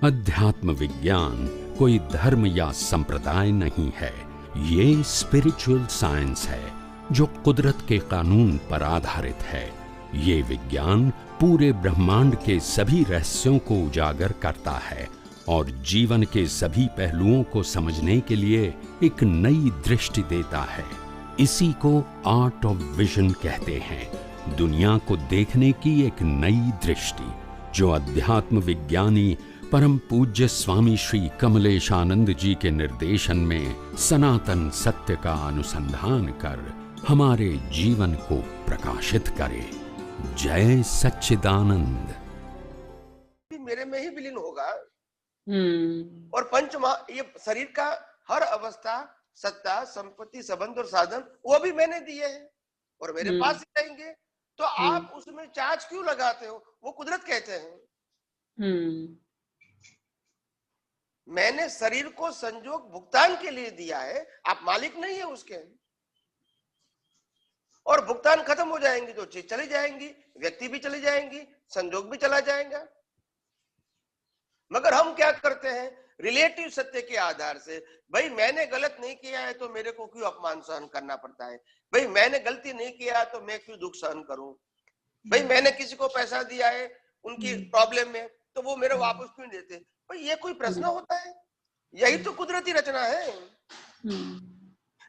अध्यात्म विज्ञान कोई धर्म या संप्रदाय नहीं है, ये स्पिरिचुअल साइंस है जो कुदरत के कानून पर आधारित है। ये विज्ञान पूरे ब्रह्मांड के सभी रहस्यों को उजागर करता है और जीवन के सभी पहलुओं को समझने के लिए एक नई दृष्टि देता है। इसी को आर्ट ऑफ विजन कहते हैं, दुनिया को देखने की एक नई दृष्टि, जो अध्यात्म विज्ञानी परम पूज्य स्वामी श्री कमलेशानंद जी के निर्देशन में सनातन सत्य का अनुसंधान कर हमारे जीवन को प्रकाशित करे। जय सच्चिदानंद। मेरे में ही विलीन होगा। और ये शरीर का हर अवस्था, सत्ता, संपत्ति, संबंध और साधन वो भी मैंने दिए हैं और मेरे पास ही रहेंगे। तो आप उसमें चार्ज क्यों लगाते हो? वो कुदरत कहते हैं। मैंने शरीर को संजोग भुगतान के लिए दिया है, आप मालिक नहीं है उसके। और भुगतान खत्म हो जाएंगी तो चीज चली जाएंगी, व्यक्ति भी चली जाएंगी, संजोग भी चला जाएगा। मगर हम क्या करते हैं? रिलेटिव सत्य के आधार से, भाई मैंने गलत नहीं किया है तो मेरे को क्यों अपमान सहन करना पड़ता है? भाई मैंने गलती नहीं किया तो मैं क्यों दुख सहन करूं? भाई मैंने किसी को पैसा दिया है उनकी प्रॉब्लम में तो वो मेरे वापस क्यों देते? भाई ये कोई प्रश्न होता है? यही तो कुदरती रचना है।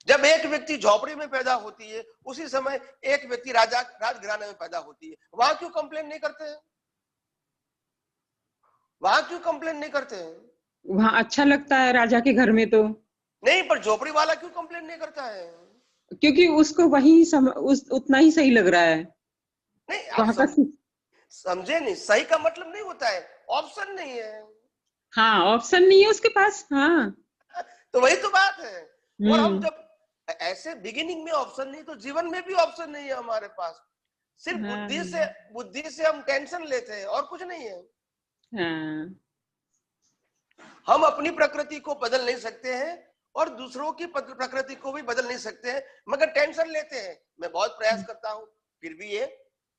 जब एक व्यक्ति झोपड़ी में पैदा होती है, उसी समय एक व्यक्ति राजघराने में पैदा होती है, वहां क्यों कंप्लेन नहीं करते हैं? वहां क्यों कंप्लेन नहीं करते हैं? वहां अच्छा लगता है राजा के घर में तो नहीं, पर झोपड़ी वाला क्यों कंप्लेन नहीं करता है? क्योंकि उसको वही उतना ही सही लग रहा है। नहीं, आप समझे नहीं, सही का मतलब नहीं होता है ऑप्शन नहीं है। हाँ, ऑप्शन नहीं है उसके पास। हाँ, तो वही तो बात है। और हम जब ऐसे बिगिनिंग में ऑप्शन नहीं, तो जीवन में भी ऑप्शन नहीं है हमारे पास। सिर्फ बुद्धि से हम टेंशन लेते हैं और कुछ नहीं है। हम अपनी प्रकृति को बदल नहीं सकते हैं और दूसरों की प्रकृति को भी बदल नहीं सकते हैं, मगर टेंशन लेते हैं। मैं बहुत प्रयास करता हूं फिर भी ये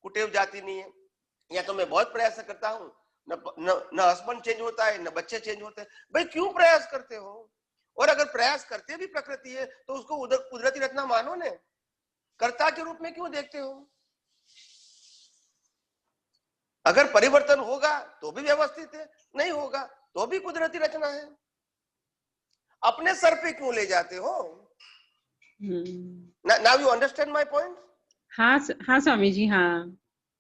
कुटेव जाती नहीं है, या तो मैं बहुत प्रयास करता हूं न हस्बैंड चेंज होता है, न बच्चे चेंज होते हैं। भाई क्यों प्रयास करते हो? और अगर प्रयास करते भी प्रकृति है तो उसको उधर कुदरती रचना मानो ने, कर्ता के रूप में क्यों देखते हो? अगर परिवर्तन होगा तो भी व्यवस्थित है, नहीं होगा तो भी कुदरती रचना है। अपने सर पे क्यों ले जाते हो? Now you understand my point? हाँ हाँ स्वामी जी, हाँ।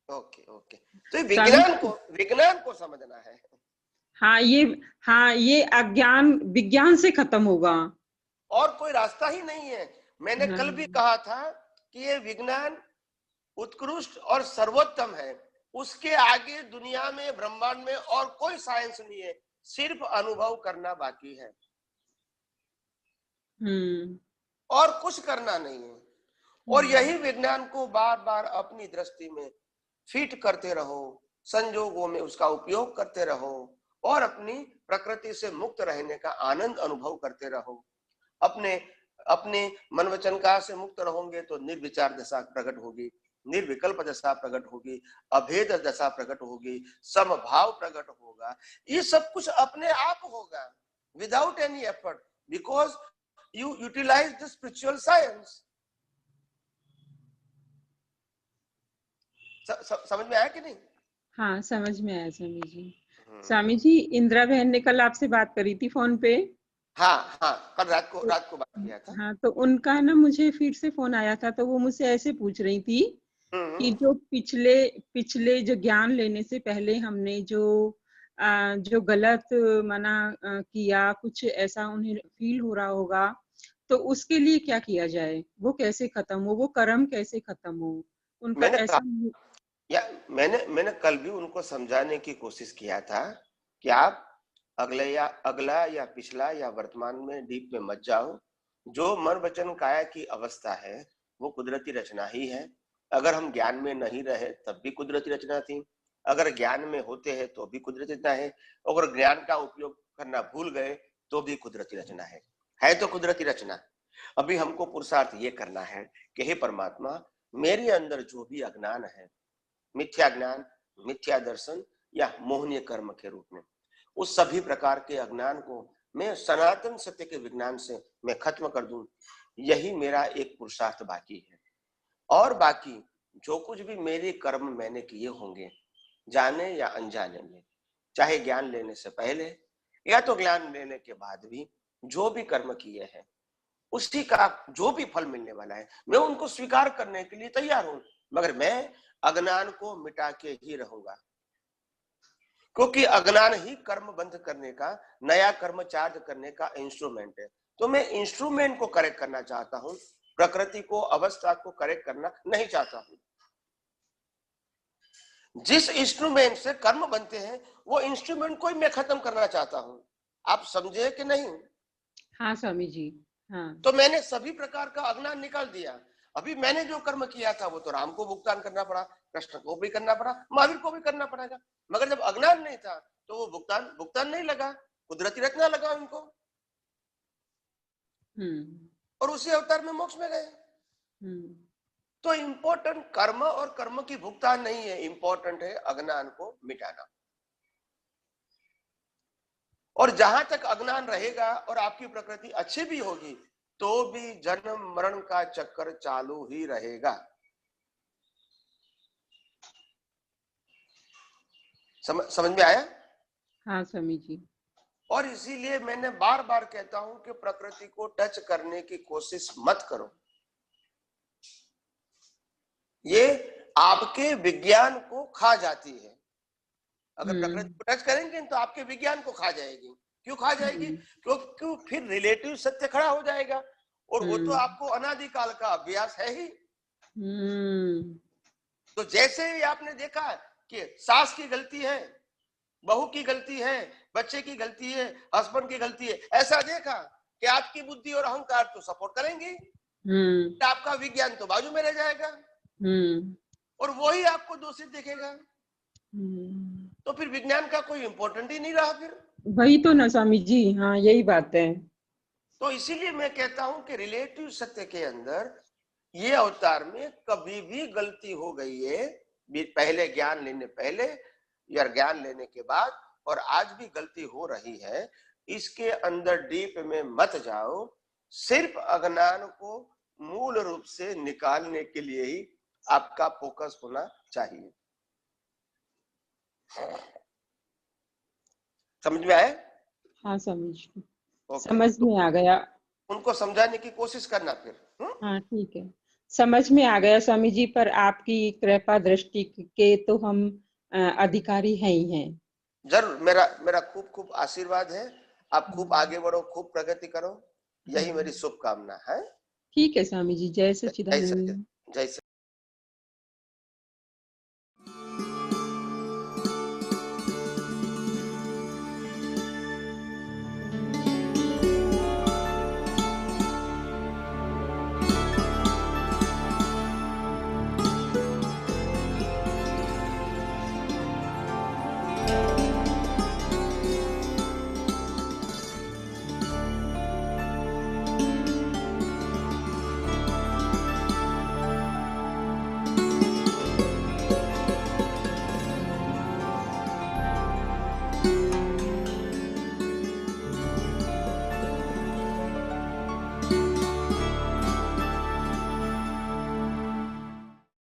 Okay okay. तो विज्ञान को समझना है। हाँ, ये अज्ञान विज्ञान से खत्म होगा और कोई रास्ता ही नहीं है। मैंने कल भी कहा था कि ये विज्ञान उत्कृष्ट और सर्वोत्तम है। उसके आगे दुनिया में, ब्रह्मांड में और कोई साइंस नहीं है, सिर्फ अनुभव करना बाकी है और कुछ करना नहीं है। और यही विज्ञान को बार बार अपनी दृष्टि में फिट करते रहो, संजोगों में उसका उपयोग करते रहो और अपनी प्रकृति से मुक्त रहने का आनंद अनुभव करते रहो। अपने मन वचन काया से मुक्त रहोगे तो निर्विचार दशा प्रकट होगी, निर्विकल्प दशा प्रकट होगी, अभेद दशा प्रकट होगी, समभाव प्रकट होगा। ये सब कुछ अपने आप होगा without any effort, because you utilize the spiritual science. समझ में आया कि नहीं? हाँ, समझ में आया स्वामी जी। स्वामी जी, इंदिरा बहन ने कल आपसे बात करी थी फोन पे। हाँ, कल रात को बात किया था। हाँ, तो उनका ना मुझे फिर से फोन आया था, तो वो मुझसे ऐसे पूछ रही थी कि जो पिछले जो ज्ञान लेने से पहले हमने जो गलत मना किया, कुछ ऐसा उन्हें फील हो रहा होगा, तो उसके लिए क्या किया जाए? वो कैसे खत्म हो, वो कर्म कैसे खत्म हो? उनका ऐसा मैंने कल भी उनको समझाने की कोशिश किया था कि आप अगला या पिछला या वर्तमान में डीप में मत जाओ। जो मन वचन काया की अवस्था है वो कुदरती रचना ही है। अगर हम ज्ञान में नहीं रहे तब भी कुदरती रचना थी, अगर ज्ञान में होते हैं तो भी कुदरती रचना है, अगर ज्ञान का उपयोग करना भूल गए तो भी कुदरती रचना है तो कुदरती रचना। अभी हमको पुरुषार्थ ये करना है कि हे परमात्मा, मेरे अंदर जो भी अज्ञान है, मिथ्या ज्ञान, मिथ्या दर्शन या मोहनीय कर्म के रूप में, उस सभी प्रकार के अज्ञान को मैं सनातन सत्य के विज्ञान से मैं खत्म कर दूं। यही मेरा एक पुरुषार्थ बाकी है। और बाकी जो कुछ भी मेरे कर्म मैंने किए होंगे, जाने या अनजाने में, चाहे ज्ञान लेने से पहले या तो ज्ञान लेने के बाद भी जो भी कर्म किए हैं, उसी का जो भी फल मिलने वाला है, मैं उनको स्वीकार करने के लिए तैयार हूं। मगर मैं अज्ञान को मिटा के ही रहूंगा, क्योंकि अज्ञान ही कर्म बंद करने का, नया कर्म चार्ज करने का इंस्ट्रूमेंट है। तो मैं इंस्ट्रूमेंट को करेक्ट करना चाहता हूं, प्रकृति को, अवस्था को करेक्ट करना नहीं चाहता हूं। जिस इंस्ट्रूमेंट से कर्म बनते हैं वो इंस्ट्रूमेंट को ही मैं खत्म करना चाहता हूं। आप समझे कि नहीं? हाँ स्वामी जी, हाँ। तो मैंने सभी प्रकार का अज्ञान निकाल दिया। अभी मैंने जो कर्म किया था वो तो राम को भुगतान करना पड़ा, कृष्ण को भी करना पड़ा, महावीर को भी करना पड़ेगा। मगर जब अज्ञान नहीं था तो वो भुगतान नहीं लगा, कुदरती रचना लगा उनको, और उसी अवतार में मोक्ष में गए। तो इंपॉर्टेंट कर्म और कर्म की भुगतान नहीं है, इंपॉर्टेंट है अज्ञान को मिटाना। और जहां तक अज्ञान रहेगा और आपकी प्रकृति अच्छी भी होगी तो भी जन्म मरण का चक्कर चालू ही रहेगा। समझ में आया? हाँ स्वामी जी। और इसीलिए मैंने बार बार कहता हूं कि प्रकृति को टच करने की कोशिश मत करो। ये आपके विज्ञान को खा जाती है। अगर प्रकृति को टच करेंगे तो आपके विज्ञान को खा जाएगी। क्यों खा जाएगी? क्योंकि फिर रिलेटिव सत्य खड़ा हो जाएगा, और वो तो आपको अनादिकाल का अभ्यास है ही। तो जैसे ही आपने देखा कि सास की गलती है, बहू की गलती है, बच्चे की गलती है, हस्बैंड की गलती है, ऐसा देखा कि आपकी बुद्धि और अहंकार तो सपोर्ट करेंगे, आपका विज्ञान तो बाजू में रह जाएगा, और वही आपको दोषित दिखेगा। तो फिर विज्ञान का कोई इंपॉर्टेंट ही नहीं रहा फिर। वही तो ना स्वामी जी, हाँ यही बात है। तो इसीलिए मैं कहता हूं कि रिलेटिव सत्य के अंदर ये अवतार में कभी भी गलती हो गई है, पहले ज्ञान लेने पहले या ज्ञान लेने के बाद, और आज भी गलती हो रही है, इसके अंदर डीप में मत जाओ। सिर्फ अज्ञान को मूल रूप से निकालने के लिए ही आपका फोकस होना चाहिए। समझ में आया? हाँ समझ में आ गया। उनको समझाने की कोशिश करना फिर। हाँ ठीक है, समझ में आ गया स्वामी जी। पर आपकी कृपा दृष्टि के तो हम अधिकारी हैं ही हैं। जरूर, मेरा खूब खूब आशीर्वाद है। आप खूब आगे बढ़ो, खूब प्रगति करो, यही मेरी शुभकामना है। ठीक है स्वामी जी, जय सच्चिदानंद। जय